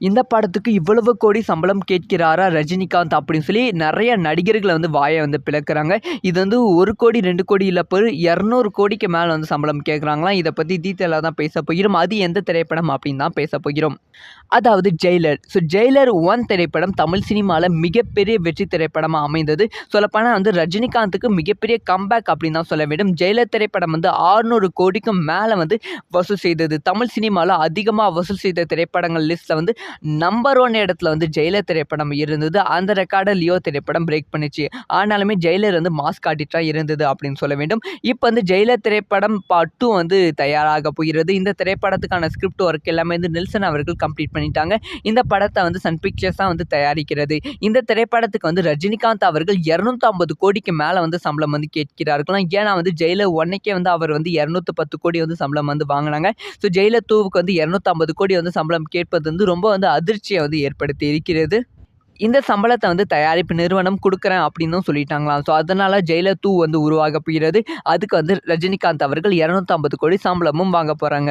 இந்த படத்துக்கு இவ்வளவு கோடி சம்பளம் கேட்கிறாரா ரஜினிகாந்த் அப்படின்னு சொல்லி நிறைய நடிகர்களை வந்து வாயை வந்து பிளக்குறாங்க. இது வந்து 1 கோடி 2 கோடி இல்லை 200 கோடிக்கு மேலே வந்து சம்பளம் கேட்குறாங்களாம். இதை பற்றி டீட்டெயிலாக தான் பேச போகிறோம். அது எந்த திரைப்படம் அப்படின்னு தான் பேச போகிறோம். அதாவது ஜெயிலர். ஸோ ஜெயிலர் 1 திரைப்படம் தமிழ் சினிமாவில் மிகப்பெரிய வெற்றி திரைப்படமாக அமைந்தது. சொல்லப்போனால் வந்து ரஜினிகாந்துக்கு மிகப்பெரிய கம்பேக் அப்படின்னு தான் சொல்ல வேண்டும். ஜெயிலர் திரைப்படம் வந்து 600 கோடிக்கும் மேலே வந்து வசூல் செய்தது. தமிழ் சினிமாவில் அதிகமாக வசூல் செய்த திரைப்படங்கள் லிஸ்ட்டில் வந்து நம்பர் 1 இடத்துல வந்து ஜெயிலர் திரைப்படம் இருந்தது. அந்த ரெக்கார்டை லியோ திரைப்படம் பிரேக் பண்ணிச்சு. ஆனாலுமே ஜெயிலர் வந்து மாஸ் காட்டிட்டா இருந்தது அப்படின்னு சொல்ல வேண்டும். இப்போ வந்து ஜெயிலர் திரைப்படம் பார்ட் 2 வந்து தயாராக போகிறது. இந்த திரைப்படத்துக்கான ஸ்கிரிப்ட் ஒர்க் எல்லாமே வந்து நெல்சன் அவர்கள் கம்ப்ளீட் பண்ணிட்டாங்க. இந்த படத்தை வந்து சன் பிக்சர்ஸ் தான் வந்து தயாரிக்கிறது. இந்த திரைப்படத்துக்கு வந்து ரஜினிகாந்த் அவர்கள் 250 கோடிக்கு மேலே வந்து சம்பளம் வந்து கேட்கிறார்களாம். ஏன்னா வந்து ஜெயிலர் 1க்கே வந்து அவர் வந்து 210 கோடி வந்து சம்பளம் வந்து வாங்கினாங்க. ஸோ ஜெயிலர் 2க்கு வந்து 250 கோடி வந்து சம்பளம் கேட்பது வந்து ரொம்ப வந்து அதிர்ச்சியை வந்து ஏற்படுத்தி இருக்கிறது. இந்த சம்பளத்தை வந்து தயாரிப்பு நிறுவனம் கொடுக்குறேன் அப்படின்னு சொல்லிட்டாங்களாம். ஸோ அதனால ஜெயிலர் 2 வந்து உருவாக போகிறது. அதுக்கு வந்து ரஜினிகாந்த் அவர்கள் 250 கோடி சம்பளமும் வாங்க போகிறாங்க.